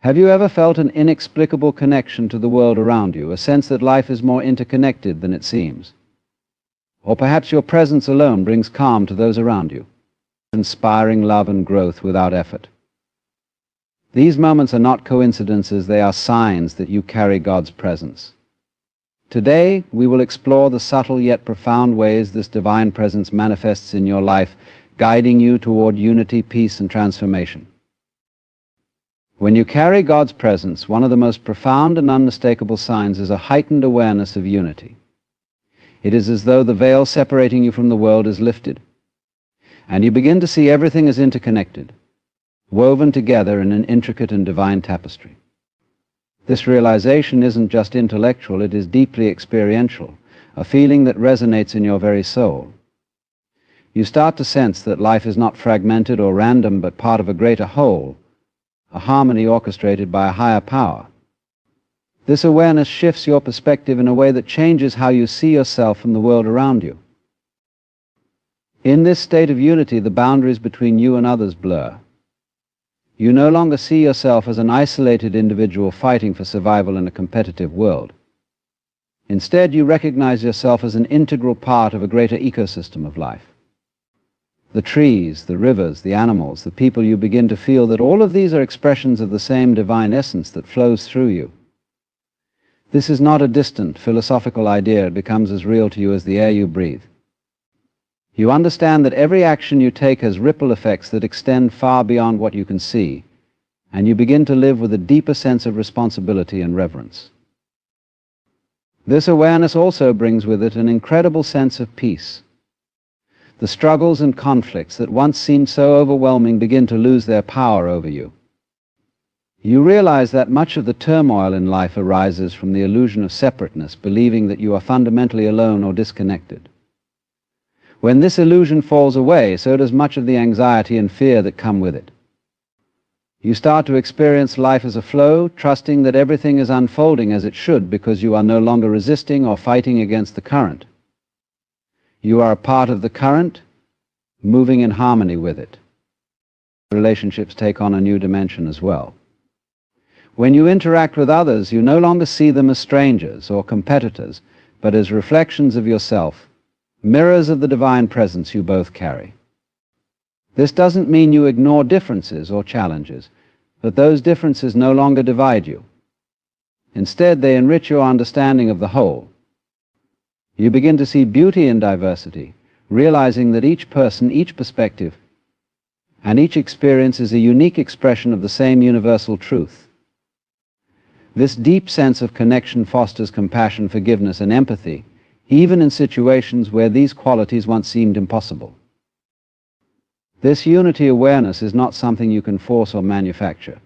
Have you ever felt an inexplicable connection to the world around you, a sense that life is more interconnected than it seems? Or perhaps your presence alone brings calm to those around you, inspiring love and growth without effort. These moments are not coincidences, they are signs that you carry God's presence. Today, we will explore the subtle yet profound ways this divine presence manifests in your life, guiding you toward unity, peace, and transformation. When you carry God's presence, one of the most profound and unmistakable signs is a heightened awareness of unity. It is as though the veil separating you from the world is lifted, and you begin to see everything as interconnected, woven together in an intricate and divine tapestry. This realization isn't just intellectual, it is deeply experiential, a feeling that resonates in your very soul. You start to sense that life is not fragmented or random, but part of a greater whole, a harmony orchestrated by a higher power. This awareness shifts your perspective in a way that changes how you see yourself and the world around you. In this state of unity, the boundaries between you and others blur. You no longer see yourself as an isolated individual fighting for survival in a competitive world. Instead, you recognize yourself as an integral part of a greater ecosystem of life. The trees, the rivers, the animals, the people, you begin to feel that all of these are expressions of the same divine essence that flows through you. This is not a distant, philosophical idea. It becomes as real to you as the air you breathe. You understand that every action you take has ripple effects that extend far beyond what you can see, and you begin to live with a deeper sense of responsibility and reverence. This awareness also brings with it an incredible sense of peace. The struggles and conflicts that once seemed so overwhelming begin to lose their power over you. You realize that much of the turmoil in life arises from the illusion of separateness, believing that you are fundamentally alone or disconnected. When this illusion falls away, so does much of the anxiety and fear that come with it. You start to experience life as a flow, trusting that everything is unfolding as it should because you are no longer resisting or fighting against the current. You are a part of the current, moving in harmony with it. Relationships take on a new dimension as well. When you interact with others, you no longer see them as strangers or competitors, but as reflections of yourself, mirrors of the divine presence you both carry. This doesn't mean you ignore differences or challenges, but those differences no longer divide you. Instead, they enrich your understanding of the whole. You begin to see beauty in diversity, realizing that each person, each perspective, and each experience is a unique expression of the same universal truth. This deep sense of connection fosters compassion, forgiveness, and empathy, even in situations where these qualities once seemed impossible. This unity awareness is not something you can force or manufacture.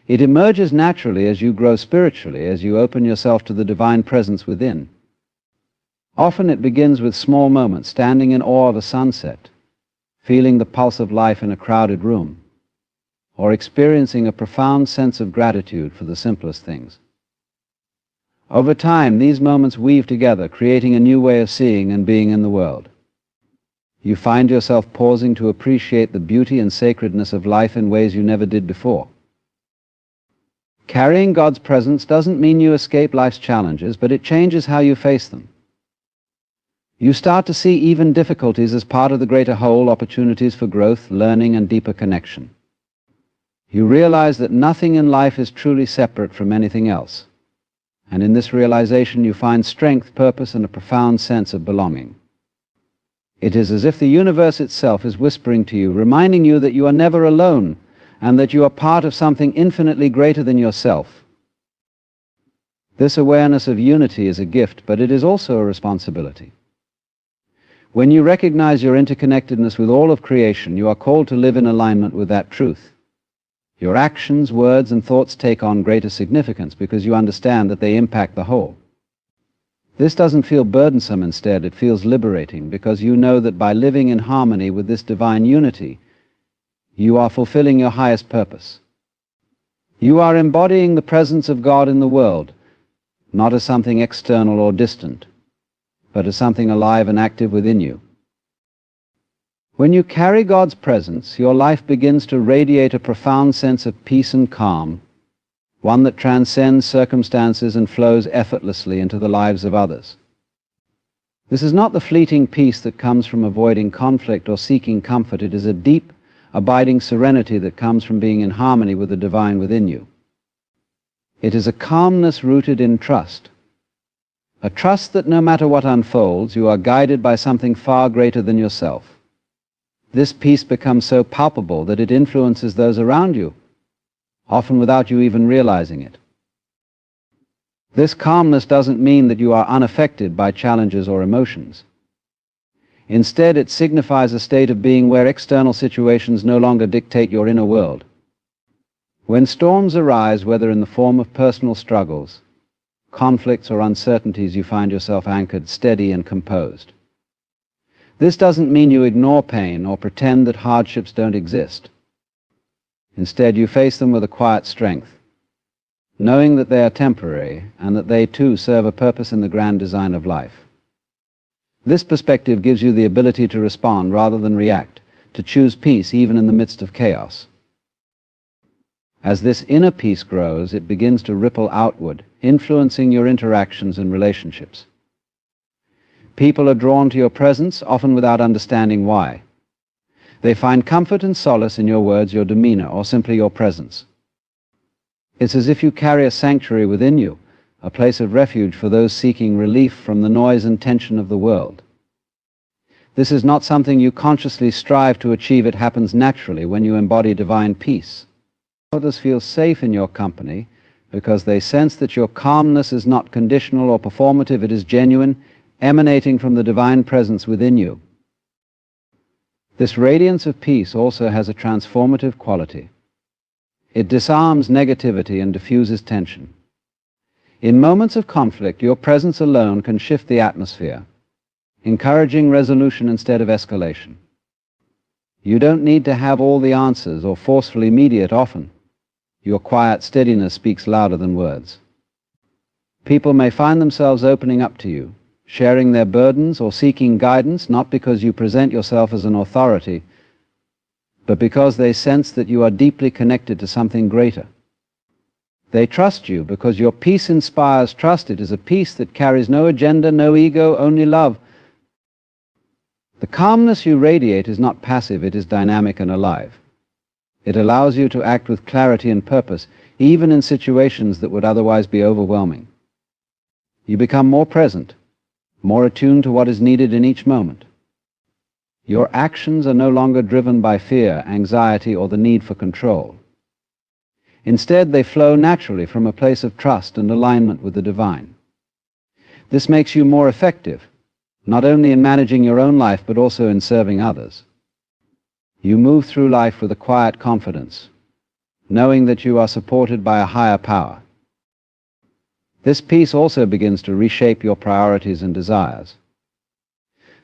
It emerges naturally as you grow spiritually, as you open yourself to the divine presence within. Often it begins with small moments, standing in awe of a sunset, feeling the pulse of life in a crowded room, or experiencing a profound sense of gratitude for the simplest things. Over time, these moments weave together, creating a new way of seeing and being in the world. You find yourself pausing to appreciate the beauty and sacredness of life in ways you never did before. Carrying God's presence doesn't mean you escape life's challenges, but it changes how you face them. You start to see even difficulties as part of the greater whole, opportunities for growth, learning, and deeper connection. You realize that nothing in life is truly separate from anything else. And in this realization you find strength, purpose, and a profound sense of belonging. It is as if the universe itself is whispering to you, reminding you that you are never alone, and that you are part of something infinitely greater than yourself. This awareness of unity is a gift, but it is also a responsibility. When you recognize your interconnectedness with all of creation, you are called to live in alignment with that truth. Your actions, words, and thoughts take on greater significance because you understand that they impact the whole. This doesn't feel burdensome. Instead, it feels liberating because you know that by living in harmony with this divine unity, you are fulfilling your highest purpose. You are embodying the presence of God in the world, not as something external or distant, but as something alive and active within you. When you carry God's presence, your life begins to radiate a profound sense of peace and calm, one that transcends circumstances and flows effortlessly into the lives of others. This is not the fleeting peace that comes from avoiding conflict or seeking comfort. It is a deep, abiding serenity that comes from being in harmony with the divine within you. It is a calmness rooted in trust, a trust that no matter what unfolds, you are guided by something far greater than yourself. This peace becomes so palpable that it influences those around you, often without you even realizing it. This calmness doesn't mean that you are unaffected by challenges or emotions. Instead, it signifies a state of being where external situations no longer dictate your inner world. When storms arise, whether in the form of personal struggles, conflicts, or uncertainties, you find yourself anchored, steady, and composed. This doesn't mean you ignore pain or pretend that hardships don't exist. Instead, you face them with a quiet strength, knowing that they are temporary and that they too serve a purpose in the grand design of life. This perspective gives you the ability to respond rather than react, to choose peace even in the midst of chaos. As this inner peace grows, it begins to ripple outward, influencing your interactions and relationships. People are drawn to your presence, often without understanding why. They find comfort and solace in your words, your demeanor, or simply your presence. It's as if you carry a sanctuary within you, a place of refuge for those seeking relief from the noise and tension of the world. This is not something you consciously strive to achieve. It happens naturally when you embody divine peace. Others feel safe in your company because they sense that your calmness is not conditional or performative. It is genuine, emanating from the divine presence within you. This radiance of peace also has a transformative quality. It disarms negativity and diffuses tension. In moments of conflict, your presence alone can shift the atmosphere, encouraging resolution instead of escalation. You don't need to have all the answers or forcefully mediate often. Your quiet steadiness speaks louder than words. People may find themselves opening up to you, sharing their burdens or seeking guidance, not because you present yourself as an authority, but because they sense that you are deeply connected to something greater. They trust you because your peace inspires trust. It is a peace that carries no agenda, no ego, only love. The calmness you radiate is not passive, it is dynamic and alive. It allows you to act with clarity and purpose, even in situations that would otherwise be overwhelming. You become more present, more attuned to what is needed in each moment. Your actions are no longer driven by fear, anxiety, or the need for control. Instead, they flow naturally from a place of trust and alignment with the divine. This makes you more effective, not only in managing your own life, but also in serving others. You move through life with a quiet confidence, knowing that you are supported by a higher power. This peace also begins to reshape your priorities and desires.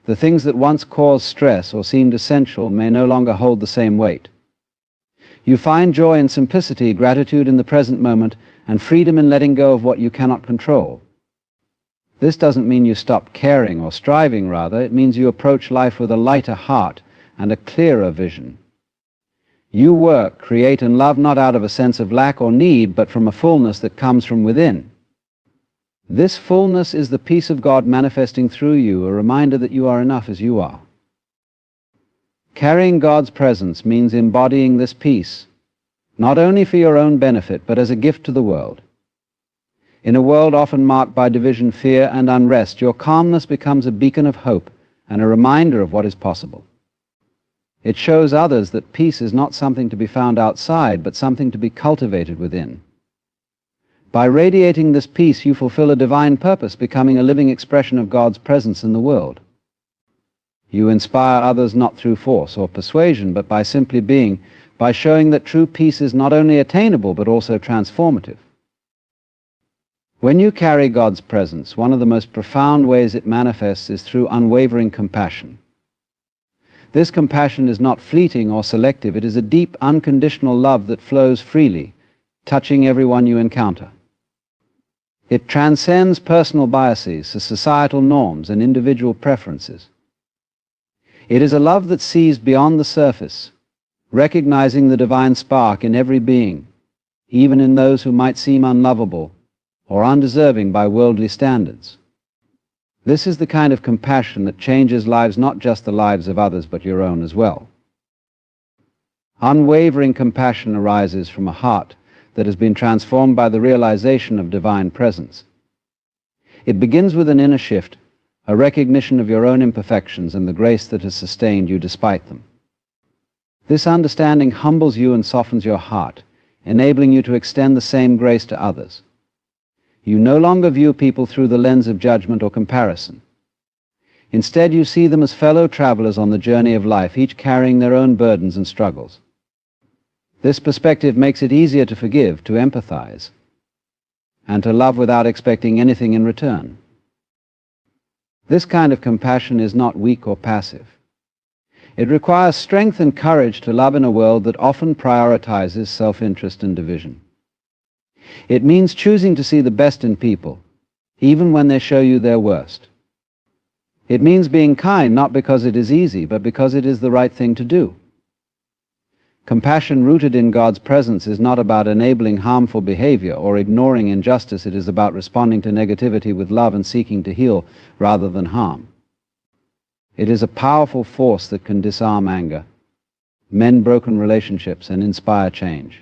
The things that once caused stress or seemed essential may no longer hold the same weight. You find joy in simplicity, gratitude in the present moment, and freedom in letting go of what you cannot control. This doesn't mean you stop caring or striving, rather, it means you approach life with a lighter heart and a clearer vision. You work, create, and love not out of a sense of lack or need, but from a fullness that comes from within. This fullness is the peace of God manifesting through you, a reminder that you are enough as you are. Carrying God's presence means embodying this peace, not only for your own benefit, but as a gift to the world. In a world often marked by division, fear, and unrest, your calmness becomes a beacon of hope and a reminder of what is possible. It shows others that peace is not something to be found outside, but something to be cultivated within. By radiating this peace, you fulfill a divine purpose, becoming a living expression of God's presence in the world. You inspire others not through force or persuasion, but by simply being, by showing that true peace is not only attainable, but also transformative. When you carry God's presence, one of the most profound ways it manifests is through unwavering compassion. This compassion is not fleeting or selective. It is a deep, unconditional love that flows freely, touching everyone you encounter. It transcends personal biases, societal norms, and individual preferences. It is a love that sees beyond the surface, recognizing the divine spark in every being, even in those who might seem unlovable or undeserving by worldly standards. This is the kind of compassion that changes lives, not just the lives of others, but your own as well. Unwavering compassion arises from a heart that has been transformed by the realization of divine presence. It begins with an inner shift, a recognition of your own imperfections and the grace that has sustained you despite them. This understanding humbles you and softens your heart, enabling you to extend the same grace to others. You no longer view people through the lens of judgment or comparison. Instead, you see them as fellow travelers on the journey of life, each carrying their own burdens and struggles. This perspective makes it easier to forgive, to empathize, and to love without expecting anything in return. This kind of compassion is not weak or passive. It requires strength and courage to love in a world that often prioritizes self-interest and division. It means choosing to see the best in people, even when they show you their worst. It means being kind not because it is easy, but because it is the right thing to do. Compassion rooted in God's presence is not about enabling harmful behavior or ignoring injustice. It is about responding to negativity with love and seeking to heal rather than harm. It is a powerful force that can disarm anger, mend broken relationships, and inspire change.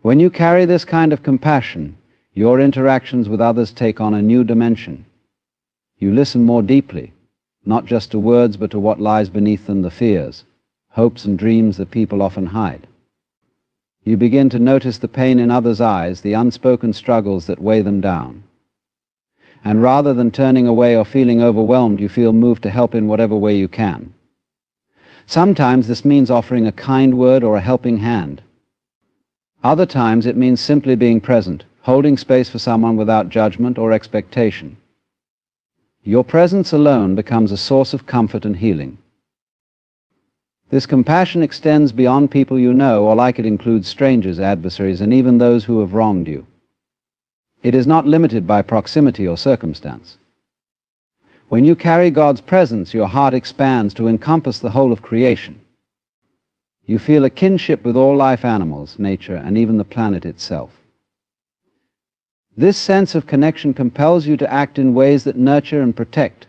When you carry this kind of compassion, your interactions with others take on a new dimension. You listen more deeply, not just to words, but to what lies beneath them, the fears, hopes, and dreams that people often hide. You begin to notice the pain in others' eyes, the unspoken struggles that weigh them down. And rather than turning away or feeling overwhelmed, you feel moved to help in whatever way you can. Sometimes this means offering a kind word or a helping hand. Other times it means simply being present, holding space for someone without judgment or expectation. Your presence alone becomes a source of comfort and healing. This compassion extends beyond people you know, or like it includes strangers, adversaries, and even those who have wronged you. It is not limited by proximity or circumstance. When you carry God's presence, your heart expands to encompass the whole of creation. You feel a kinship with all life, animals, nature, and even the planet itself. This sense of connection compels you to act in ways that nurture and protect,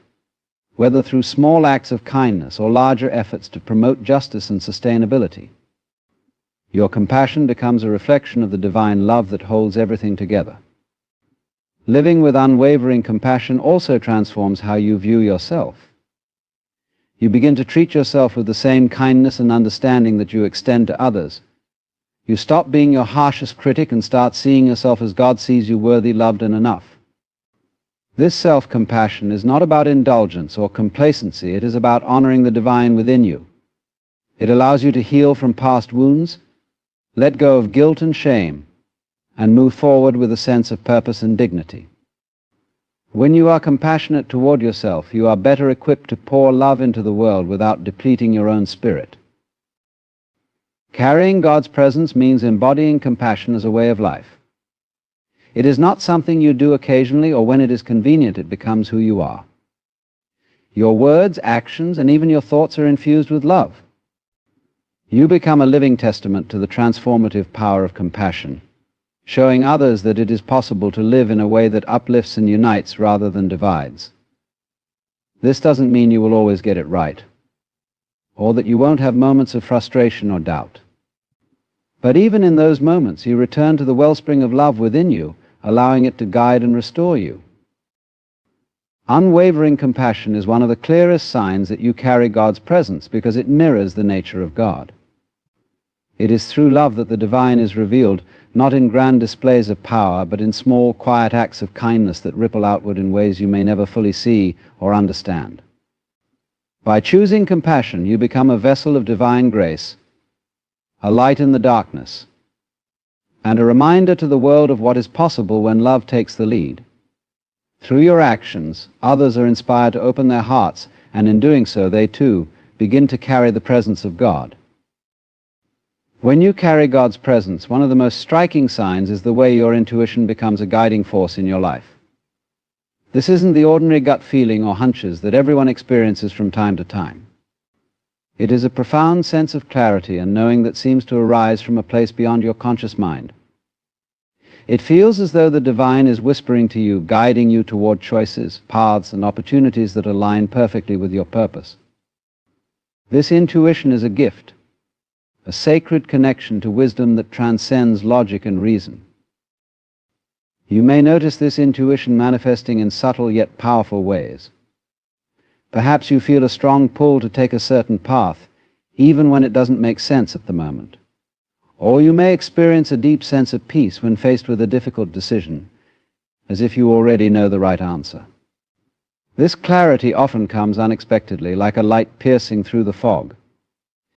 whether through small acts of kindness or larger efforts to promote justice and sustainability. Your compassion becomes a reflection of the divine love that holds everything together. Living with unwavering compassion also transforms how you view yourself. You begin to treat yourself with the same kindness and understanding that you extend to others. You stop being your harshest critic and start seeing yourself as God sees you, worthy, loved, and enough. This self-compassion is not about indulgence or complacency. It is about honoring the divine within you. It allows you to heal from past wounds, let go of guilt and shame, and move forward with a sense of purpose and dignity. When you are compassionate toward yourself, you are better equipped to pour love into the world without depleting your own spirit. Carrying God's presence means embodying compassion as a way of life. It is not something you do occasionally or when it is convenient. It becomes who you are. Your words, actions, and even your thoughts are infused with love. You become a living testament to the transformative power of compassion, showing others that it is possible to live in a way that uplifts and unites rather than divides. This doesn't mean you will always get it right, or that you won't have moments of frustration or doubt. But even in those moments, you return to the wellspring of love within you, allowing it to guide and restore you. Unwavering compassion is one of the clearest signs that you carry God's presence, because it mirrors the nature of God. It is through love that the divine is revealed, not in grand displays of power, but in small, quiet acts of kindness that ripple outward in ways you may never fully see or understand. By choosing compassion, you become a vessel of divine grace, a light in the darkness, and a reminder to the world of what is possible when love takes the lead. Through your actions, others are inspired to open their hearts, and in doing so, they too begin to carry the presence of God. When you carry God's presence, one of the most striking signs is the way your intuition becomes a guiding force in your life. This isn't the ordinary gut feeling or hunches that everyone experiences from time to time. It is a profound sense of clarity and knowing that seems to arise from a place beyond your conscious mind. It feels as though the divine is whispering to you, guiding you toward choices, paths, and opportunities that align perfectly with your purpose. This intuition is a gift, a sacred connection to wisdom that transcends logic and reason. You may notice this intuition manifesting in subtle yet powerful ways. Perhaps you feel a strong pull to take a certain path, even when it doesn't make sense at the moment. Or you may experience a deep sense of peace when faced with a difficult decision, as if you already know the right answer. This clarity often comes unexpectedly, like a light piercing through the fog.